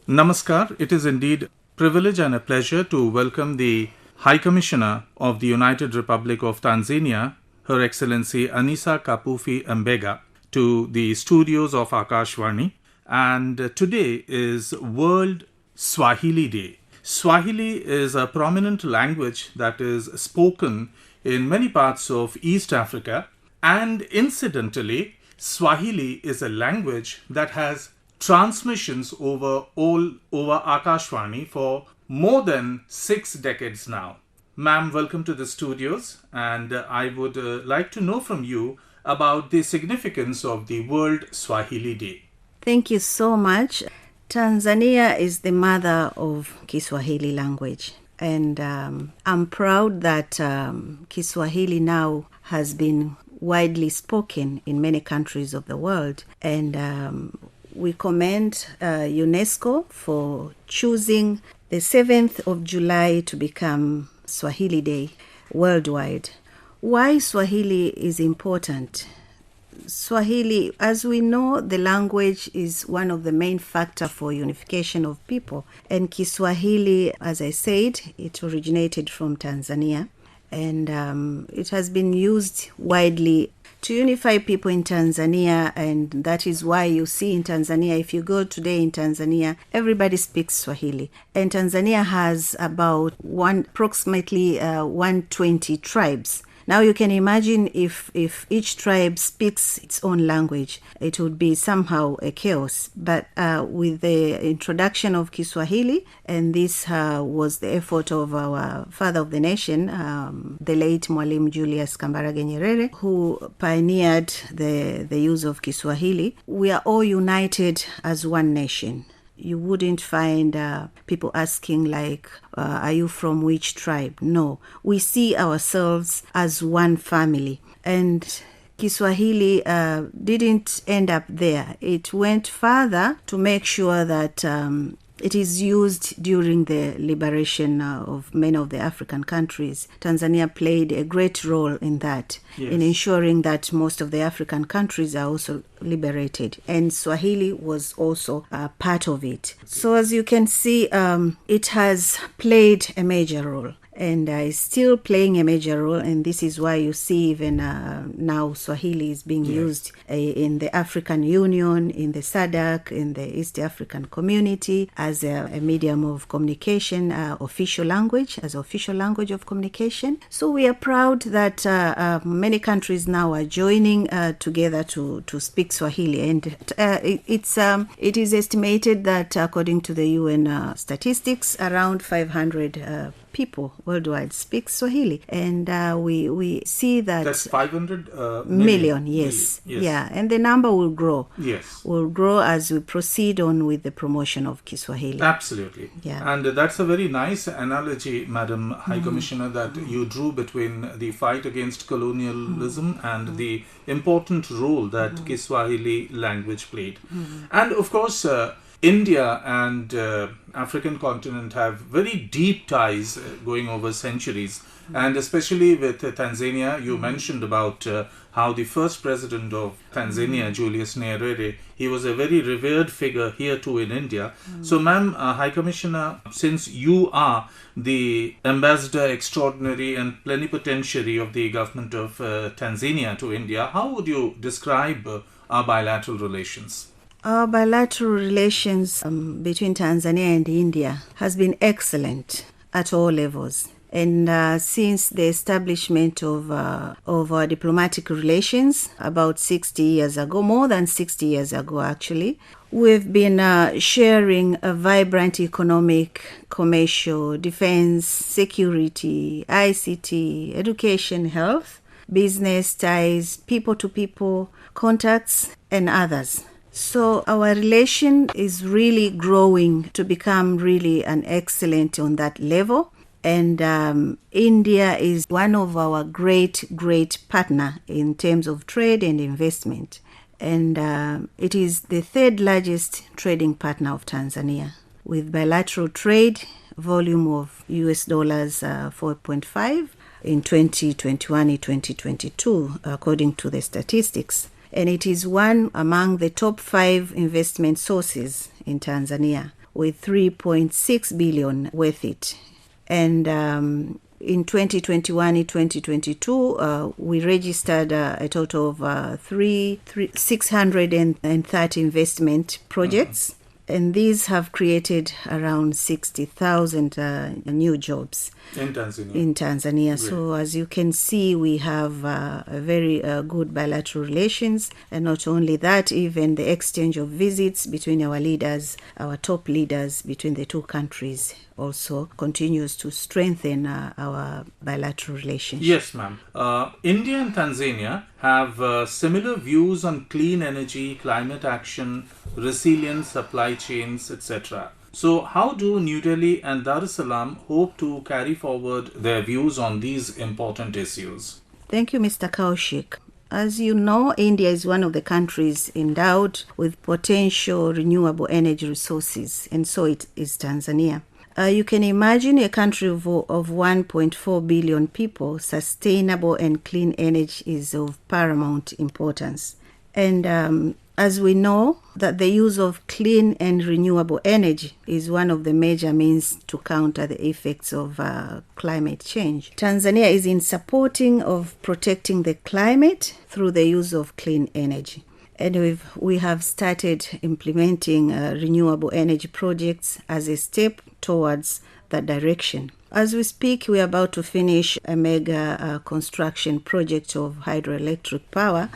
Namaskar. It is indeed a privilege and a pleasure to welcome the High Commissioner of the United Republic of Tanzania, Her Excellency Anisa Kapufi Mbega, to the studios of Akashvani. And today is World Swahili Day. Swahili is a prominent language that is spoken in many parts of East Africa. And incidentally, Swahili is a language that has transmissions over Akashvani for more than 6 decades now. Ma'am, welcome to the studios, and I would like to know from you about the significance of the World Swahili Day. Thank you so much. Tanzania is the mother of Kiswahili language, and I'm proud that Kiswahili now has been widely spoken in many countries of the world, and we commend UNESCO for choosing the 7th of July to become Swahili Day worldwide. Why Swahili is important? Swahili, as we know, the language is one of the main factors for unification of people. And Kiswahili, as I said, it originated from Tanzania. And it has been used widely to unify people in Tanzania, and that is why you see in Tanzania, if you go today in Tanzania, everybody speaks Swahili. And Tanzania has about approximately 120 tribes. Now you can imagine if each tribe speaks its own language, it would be somehow a chaos. But with the introduction of Kiswahili, and this was the effort of our father of the nation, the late Mwalimu Julius Kambarage Nyerere, who pioneered the use of Kiswahili, we are all united as one nation. You wouldn't find people asking like, are you from which tribe? No, we see ourselves as one family. And Kiswahili didn't end up there. It went further to make sure that it is used during the liberation of many of the African countries. Tanzania played a great role in that, in ensuring that most of the African countries are also liberated. And Swahili was also a part of it. So as you can see, it has played a major role. And is still playing a major role, and this is why you see even now Swahili is being used in the African Union, in the SADC, in the East African Community as a medium of communication, official language of communication. So we are proud that many countries now are joining together to speak Swahili, and it is estimated that according to the UN statistics, around 500 people worldwide speak Swahili, and we see that that's 500 million. Yes. Yeah, and the number will grow. Yes, will grow as we proceed on with the promotion of Kiswahili. Absolutely. Yeah, and that's a very nice analogy, Madam High Commissioner, that you drew between the fight against colonialism and the important role that Kiswahili language played. And of course, India and African continent have very deep ties going over centuries. And especially with Tanzania, you mentioned about how the first president of Tanzania, Julius Nyerere, he was a very revered figure here too in India. So ma'am, High Commissioner, since you are the ambassador extraordinary and plenipotentiary of the government of Tanzania to India, how would you describe our bilateral relations? Our bilateral relations between Tanzania and India has been excellent at all levels. And since the establishment of our diplomatic relations about 60 years ago, more than 60 years ago actually, we've been sharing a vibrant economic, commercial, defense, security, ICT, education, health, business ties, people-to-people contacts, and others. So our relation is really growing to become really an excellent on that level. And India is one of our great partner in terms of trade and investment. And it is the third largest trading partner of Tanzania, with bilateral trade volume of US dollars 4.5 in 2021 and 2022, according to the statistics. And it is one among the top 5 investment sources in Tanzania, with 3.6 billion worth it. And in 2021 and 2022, we registered a total of 630 investment projects. And these have created around 60,000 new jobs in Tanzania. Great. So as you can see, we have a very good bilateral relations. And not only that, even the exchange of visits between our leaders, our top leaders between the two countries also continues to strengthen our bilateral relationship. Yes, ma'am. India and Tanzania have similar views on clean energy, climate action, resilient supply chains, etc. So how do New Delhi and Dar es Salaam hope to carry forward their views on these important issues? Thank you, Mr. Kaushik. As you know, India is one of the countries endowed with potential renewable energy resources, and so it is Tanzania. You can imagine a country of 1.4 billion people. Sustainable and clean energy is of paramount importance. And as we know, that the use of clean and renewable energy is one of the major means to counter the effects of climate change. Tanzania is in supporting of protecting the climate through the use of clean energy. And we have started implementing renewable energy projects as a step towards that direction. As we speak, we are about to finish a mega construction project of hydroelectric power,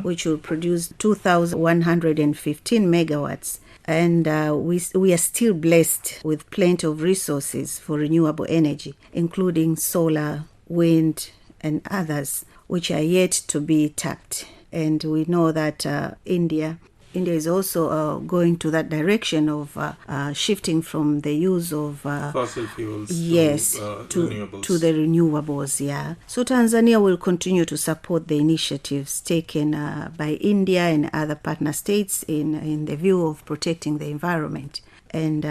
which will produce 2,115 megawatts. And we are still blessed with plenty of resources for renewable energy, including solar, wind, and others, which are yet to be tapped. And we know that India is also going to that direction of shifting from the use of fossil fuels to renewables. To the renewables, yeah. So Tanzania will continue to support the initiatives taken by India and other partner states in the view of protecting the environment. And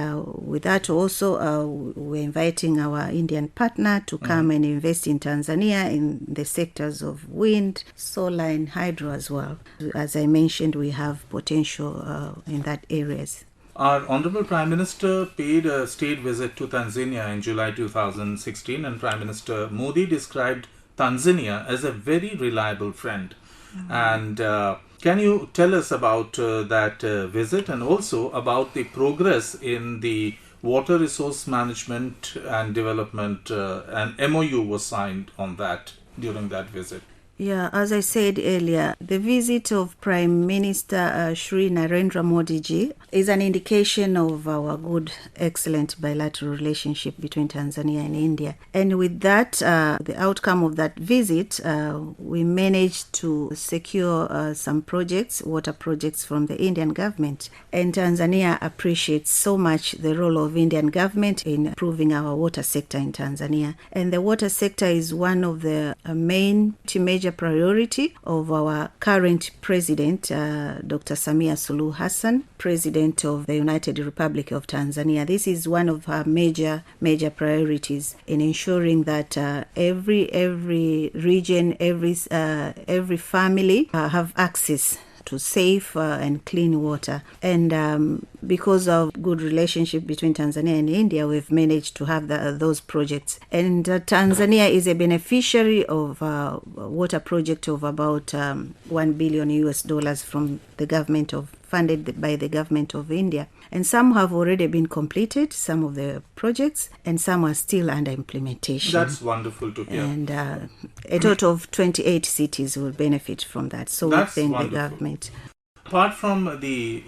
with that also, we're inviting our Indian partner to come and invest in Tanzania in the sectors of wind, solar, and hydro as well. As I mentioned, we have potential in that areas. Our Honorable Prime Minister paid a state visit to Tanzania in July 2016, and Prime Minister Modi described Tanzania as a very reliable friend. And can you tell us about that visit and also about the progress in the water resource management and development? An MOU was signed on that during that visit. Yeah, as I said earlier, the visit of Prime Minister Shri Narendra Modi ji is an indication of our good, excellent bilateral relationship between Tanzania and India. And with that, the outcome of that visit, we managed to secure some projects, water projects from the Indian government. And Tanzania appreciates so much the role of Indian government in improving our water sector in Tanzania. And the water sector is one of the major priority of our current president, Dr. Samia Suluhu Hassan, president of the United Republic of Tanzania. This is one of our major priorities in ensuring that every region, every family have access to safe and clean water. And because of good relationship between Tanzania and India, we've managed to have those projects. And Tanzania is a beneficiary of a water project of about $1 billion from the government funded by the government of India. And some have already been completed, some of the projects, and some are still under implementation. That's wonderful to hear. And a total of 28 cities will benefit from that. So we thank the government. Apart from the,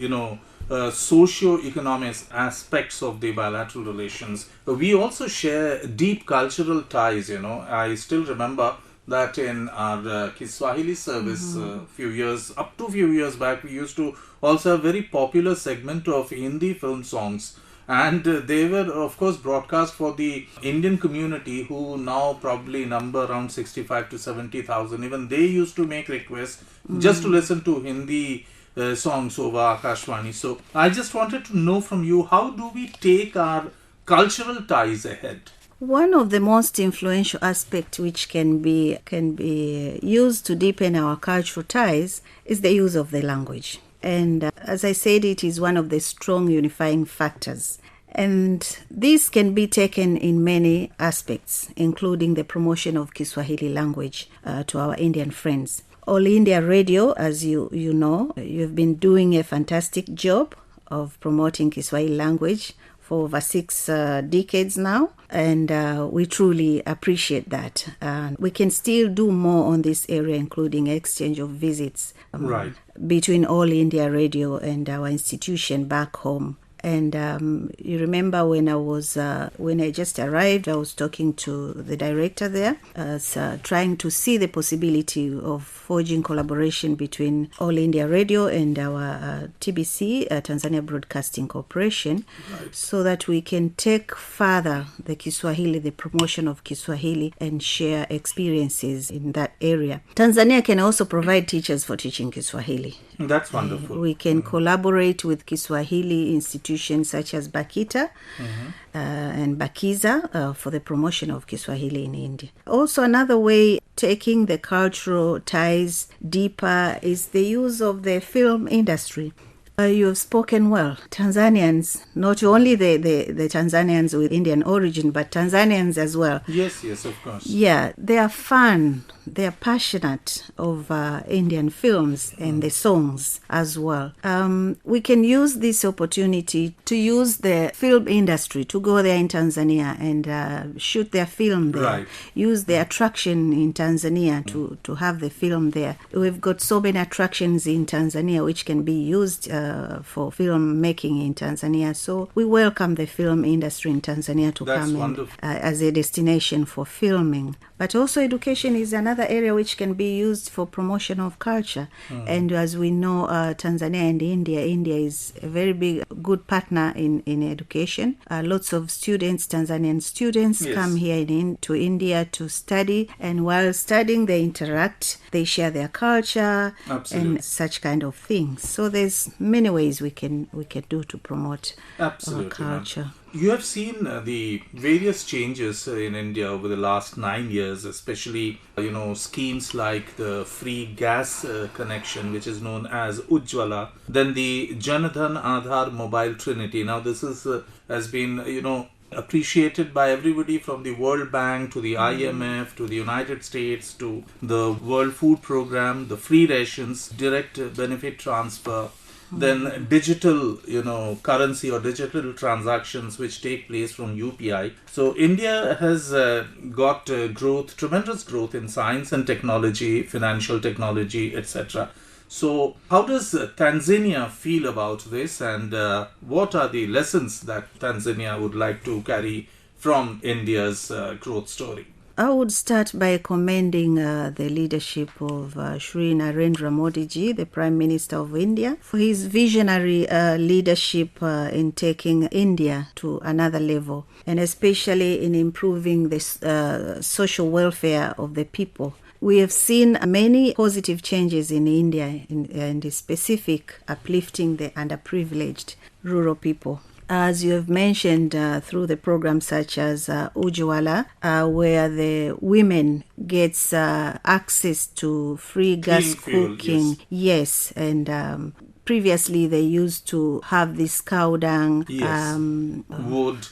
socio-economic aspects of the bilateral relations, we also share deep cultural ties, I still remember that in our Swahili service few years back, we used to also have a very popular segment of Hindi film songs. And they were, of course, broadcast for the Indian community, who now probably number around 65 to 70,000. Even they used to make requests just to listen to Hindi songs over Akashvani. So I just wanted to know from you, how do we take our cultural ties ahead? One of the most influential aspects which can be used to deepen our cultural ties is the use of the language. And as I said, it is one of the strong unifying factors. And this can be taken in many aspects, including the promotion of Kiswahili language to our Indian friends. All India Radio, as you know, you've been doing a fantastic job of promoting Kiswahili language for over 6 decades now, and we truly appreciate that. We can still do more on this area, including exchange of visits between All India Radio and our institution back home. And you remember when I just arrived, I was talking to the director there, trying to see the possibility of forging collaboration between All India Radio and our TBC, Tanzania Broadcasting Corporation, so that we can take further the Kiswahili, the promotion of Kiswahili, and share experiences in that area. Tanzania can also provide teachers for teaching Kiswahili. That's wonderful. We can collaborate with Kiswahili institutions such as BAKITA and BAKIZA for the promotion of Kiswahili in India. Also, another way taking the cultural ties deeper is the use of the film industry. You have spoken well. Tanzanians, not only the Tanzanians with Indian origin, but Tanzanians as well. Yes, of course. Yeah, they are fun. They are passionate of Indian films and the songs as well. We can use this opportunity to use the film industry to go there in Tanzania and shoot their film there. Use the attraction in Tanzania to have the film there. We've got so many attractions in Tanzania which can be used for film making in Tanzania. So we welcome the film industry in Tanzania to come in, as a destination for filming. But also education is another area which can be used for promotion of culture. And as we know, Tanzania and India is a very good partner in education. Lots of students, Tanzanian students, come here to India to study. And while studying, they interact, they share their culture and such kind of things. So there's many ways we can do to promote our culture. Ma'am. You have seen the various changes in India over the last 9 years, especially, schemes like the free gas connection, which is known as Ujjwala, then the Janadhan Aadhar Mobile Trinity. Now, this has been, appreciated by everybody from the World Bank to the IMF to the United States to the World Food Program, the free rations, direct benefit transfer, then digital, currency or digital transactions which take place from UPI. So India has got tremendous growth in science and technology, financial technology, etc. So how does Tanzania feel about this, and what are the lessons that Tanzania would like to carry from India's growth story? I would start by commending the leadership of Shri Narendra Modi ji, the Prime Minister of India, for his visionary leadership in taking India to another level, and especially in improving the social welfare of the people. We have seen many positive changes in India, and specific uplifting the underprivileged rural people. As you have mentioned through the programs such as Ujjwala, where the women gets access to free gas cooking. Yes, and previously they used to have this cow dung, wood,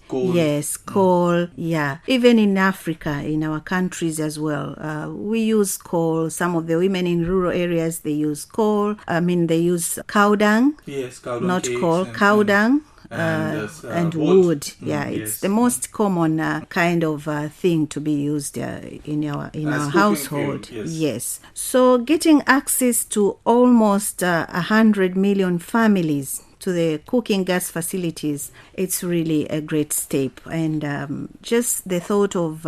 coal. Coal. Yeah, even in Africa, in our countries as well, we use coal. Some of the women in rural areas, they use coal. They use cow dung. Yes, cow dung, not coal, cow dung. And wood. It's the most common kind of thing to be used in our household. Fuel, yes. So getting access to almost 100 million families to the cooking gas facilities, it's really a great step. And just the thought of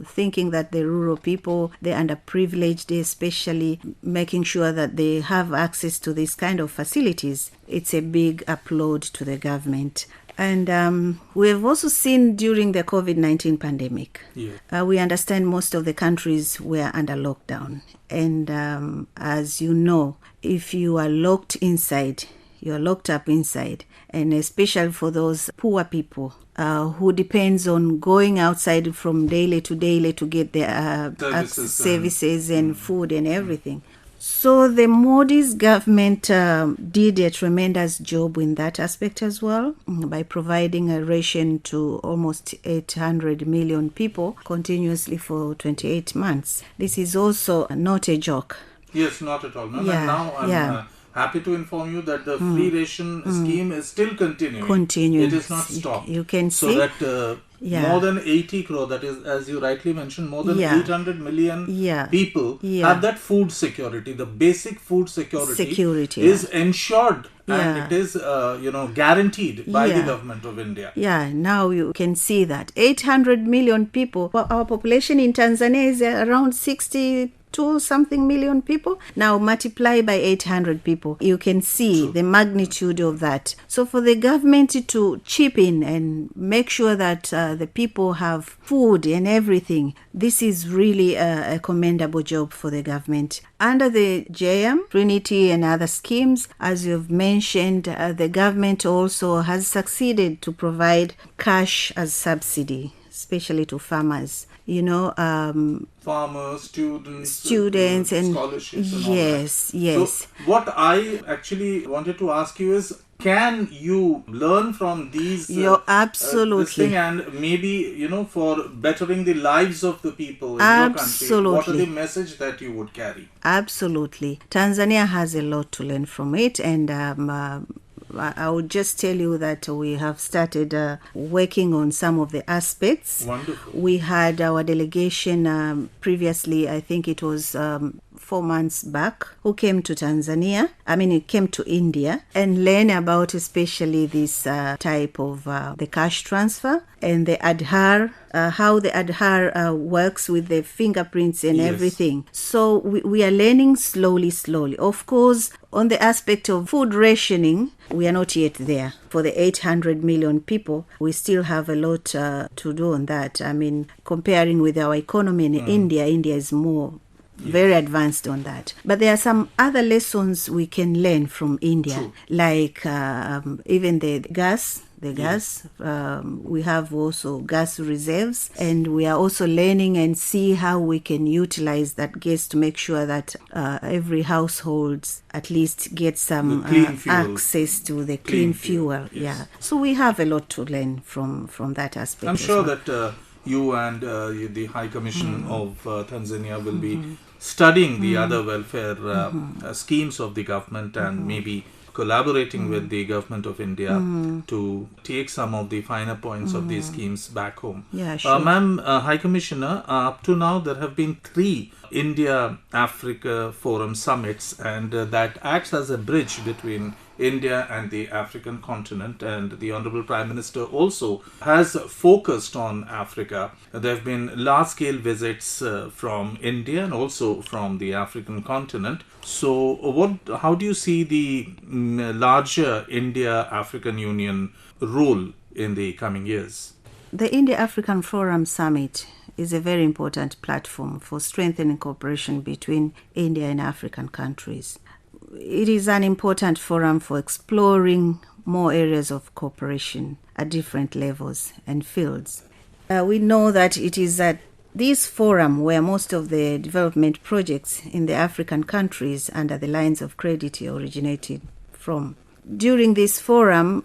thinking that the rural people, the underprivileged, especially making sure that they have access to this kind of facilities, it's a big applaud to the government. And we have also seen during the COVID-19 pandemic, we understand most of the countries were under lockdown. And as you know, if you are locked inside, you're locked up inside, and especially for those poor people who depends on going outside from daily to daily to get their services and food and everything. So the Modi's government did a tremendous job in that aspect as well, by providing a ration to almost 800 million people continuously for 28 months. This is also not a joke. Yes, not at all. No, Yeah, and now I'm yeah. happy to inform you that the free ration scheme is still continuing. Continuing. It is not stopped. You can so see. that more than 80 crore, that is, as you rightly mentioned, more than 800 million people have that food security. The basic food security is ensured and it is guaranteed by the government of India. Yeah, now you can see that 800 million people. Well, our population in Tanzania is around 62 something million people. Now multiply by 800 people, you can see the magnitude of that. So for the government to chip in and make sure that the people have food and everything, this is really a commendable job for the government. Under the JM, Trinity and other schemes, as you've mentioned, the government also has succeeded to provide cash as subsidy, especially to farmers. Farmers, students and scholarships and yes. So what I actually wanted to ask you is, can you learn from these absolutely this thing, and maybe for bettering the lives of the people in absolutely. your country? What are the message that you would carry? Absolutely. Tanzania has a lot to learn from it, and I would just tell you that we have started working on some of the aspects. Wonderful. We had our delegation previously, I think it was 4 months back, who came to Tanzania. It came to India and learn about especially this type of the cash transfer and the Aadhaar, how the Aadhaar works with the fingerprints and everything. So we are learning slowly. Of course, on the aspect of food rationing, we are not yet there. For the 800 million people, we still have a lot to do on that. Comparing with our economy in India is more very advanced on that. But there are some other lessons we can learn from India, like even the gas. We have also gas reserves, and we are also learning and see how we can utilize that gas to make sure that every household at least gets some access to the clean fuel. Yes. So we have a lot to learn from that aspect. I'm sure that you and the High Commission of Tanzania will be studying the other welfare schemes of the government and maybe collaborating with the government of India to take some of the finer points of these schemes back home. Yeah, sure. Ma'am, High Commissioner, up to now there have been 3 India-Africa Forum summits, and that acts as a bridge between India and the African continent, and the Honorable Prime Minister also has focused on Africa. There have been large-scale visits from India and also from the African continent. So how do you see the larger India-African Union role in the coming years? The India-African Forum Summit is a very important platform for strengthening cooperation between India and African countries. It is an important forum for exploring more areas of cooperation at different levels and fields. We know that it is at this forum where most of the development projects in the African countries under the lines of credit originated from. During this forum,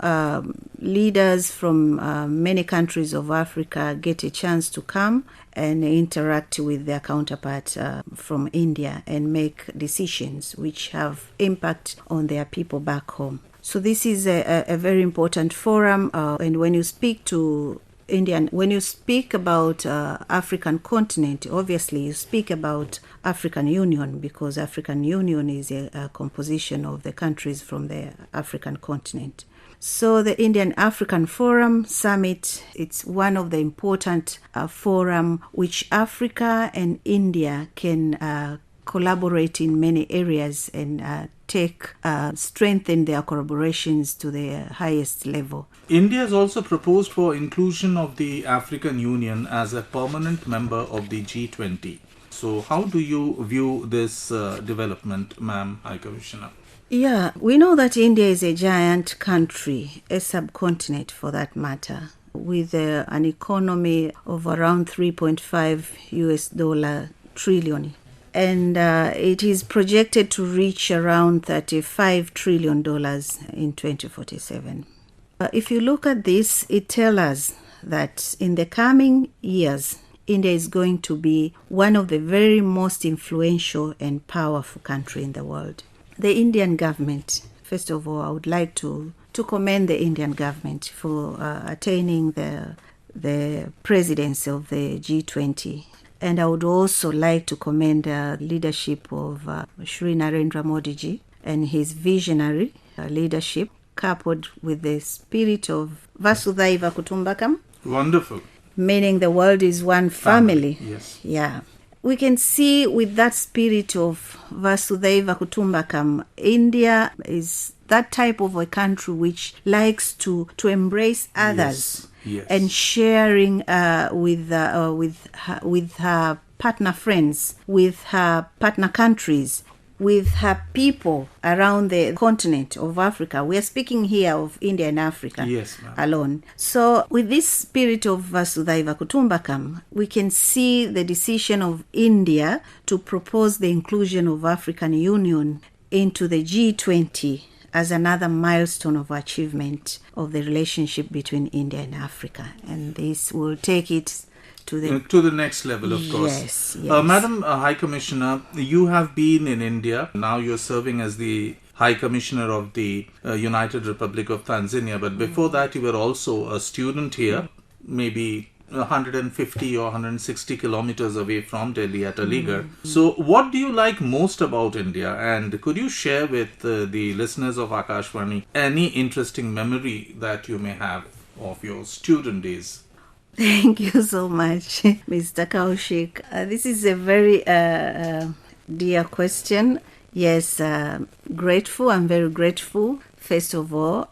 leaders from many countries of Africa get a chance to come and interact with their counterparts from India and make decisions which have impact on their people back home. So this is a very important forum, and when you speak to Indian, when you speak about African continent, obviously you speak about African Union, because African Union is a composition of the countries from the African continent. So the Indian African Forum Summit, it's one of the important forum which Africa and India can collaborate in many areas and strengthen their collaborations to the highest level. India has also proposed for inclusion of the African Union as a permanent member of the G20. So how do you view this development, Ma'am High Commissioner? Yeah, we know that India is a giant country, a subcontinent for that matter, with an economy of around $3.5 trillion. and it is projected to reach around $35 trillion in 2047. If you look at this, it tells us that in the coming years, India is going to be one of the very most influential and powerful countries in the world. The Indian government, first of all, I would like to commend the Indian government for attaining the presidency of the G20. And I would also like to commend the leadership of Shri Narendra Modi ji and his visionary leadership, coupled with the spirit of Vasudhaiva Kutumbakam. Wonderful. Meaning the world is one family. Yes. Yeah. We can see with that spirit of Vasudhaiva Kutumbakam, India is that type of a country which likes to embrace others. Yes. And sharing with her partner friends, with her partner countries, with her people around the continent of Africa. We are speaking here of India and Africa alone. So with this spirit of Vasudhaiva Kutumbakam, we can see the decision of India to propose the inclusion of African Union into the G20 as another milestone of achievement of the relationship between India and Africa. And this will take it to the next level, of course. Yes. Madam High Commissioner, you have been in India. Now you're serving as the High Commissioner of the United Republic of Tanzania. But before that, you were also a student here, maybe 150 or 160 kilometers away from Delhi at Aligarh. So what do you like most about India? And could you share with the listeners of Akashvani any interesting memory that you may have of your student days? Thank you so much, Mr. Kaushik. This is a very dear question. Yes, grateful. I'm very grateful. First of all,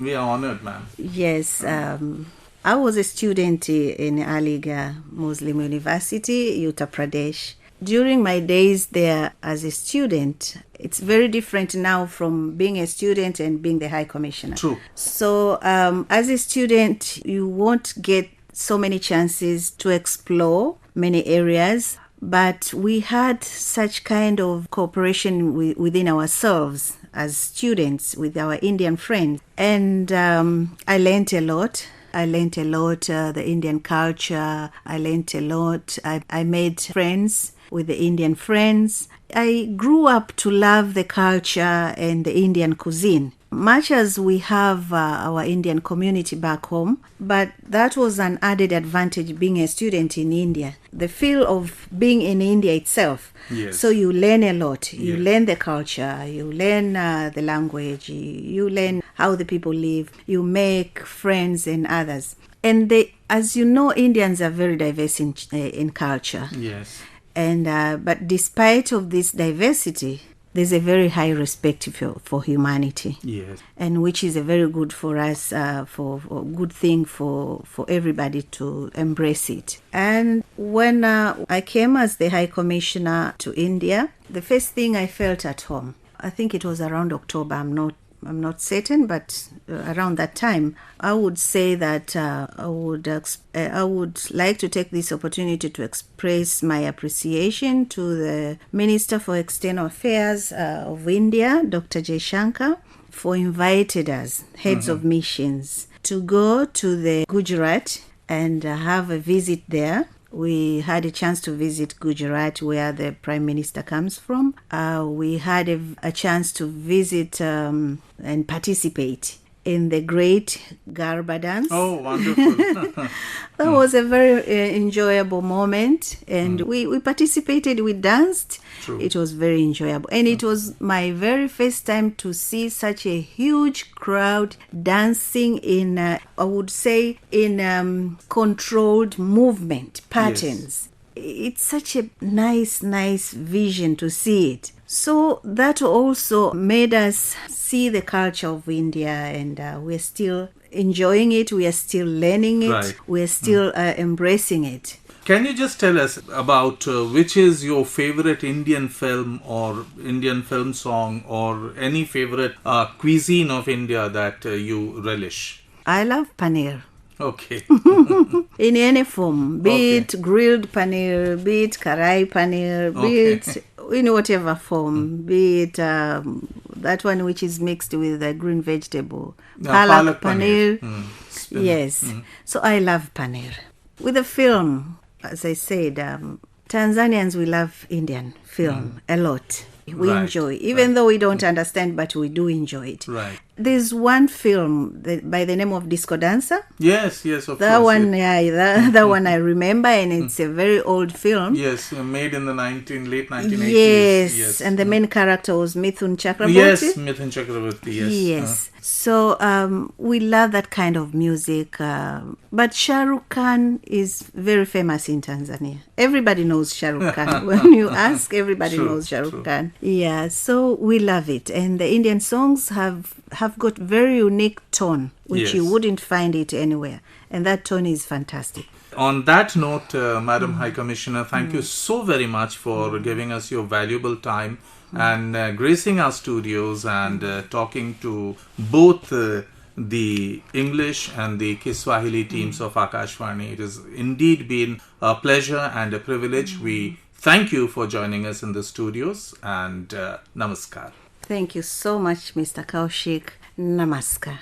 we are honored, ma'am. Yes, I was a student in Aligarh Muslim University, Uttar Pradesh. During my days there as a student, it's very different now from being a student and being the High Commissioner. True. So as a student, you won't get so many chances to explore many areas, but we had such kind of cooperation within ourselves as students with our Indian friends. And I learned a lot. The Indian culture. I learned a lot. I made friends with the Indian friends. I grew up to love the culture and the Indian cuisine. Much as we have our Indian community back home, but that was an added advantage being a student in India. The feel of being in India itself. Yes. So you learn a lot. You learn the culture, you learn the language, you learn how the people live, you make friends and others. And as you know, Indians are very diverse in culture. Yes. And but despite of this diversity, there's a very high respect for humanity. Yes. And which is a very good for us, for good thing for everybody to embrace it. And when I came as the High Commissioner to India, the first thing I felt at home, I think it was around October, I'm not certain, but around that time, I would say that I would like to take this opportunity to express my appreciation to the Minister for External Affairs of India, Dr. Jaishankar, for inviting us, heads of missions, to go to the Gujarat and have a visit there. We had a chance to visit Gujarat, where the Prime Minister comes from. We had a chance to visit and participate in the great Garba dance. Oh, wonderful. That was a very enjoyable moment. And we participated, we danced. True. It was very enjoyable. And it was my very first time to see such a huge crowd dancing in, I would say, in controlled movement patterns. Yes. It's such a nice vision to see it. So that also made us see the culture of India, and we're still enjoying it, we are still learning it, right. We're still embracing it. Can you just tell us about which is your favorite Indian film or Indian film song or any favorite cuisine of India that you relish? I love paneer. Okay. In any form, be Okay. it grilled paneer, be it karai paneer, be Okay. it in whatever form, be it that one which is mixed with the green vegetable, palak paneer. Yes. So I love paneer. With the film, as I said, Tanzanians, we love Indian film a lot. We Right, enjoy, even though we don't understand, but we do enjoy it. Right. There's one film by the name of Disco Dancer. Yes, of That course. one, that one I remember, and it's a very old film. Yes, made in the late 1980s. Yes, and the main character was Mithun Chakraborty. Yes, Mithun Chakraborty, yes. Yes. So we love that kind of music. But Shah Rukh Khan is very famous in Tanzania. Everybody knows Shah Rukh Khan. When you ask, everybody knows Shah Rukh Khan. Yeah, so we love it. And the Indian songs have got very unique tone, which you wouldn't find it anywhere. And that tone is fantastic. On that note, Madam High Commissioner, thank you so very much for giving us your valuable time and gracing our studios and talking to both the English and the Kiswahili teams of Akashvani. It has indeed been a pleasure and a privilege. We thank you for joining us in the studios, and namaskar. Thank you so much, Mr. Kaushik. Namaskar.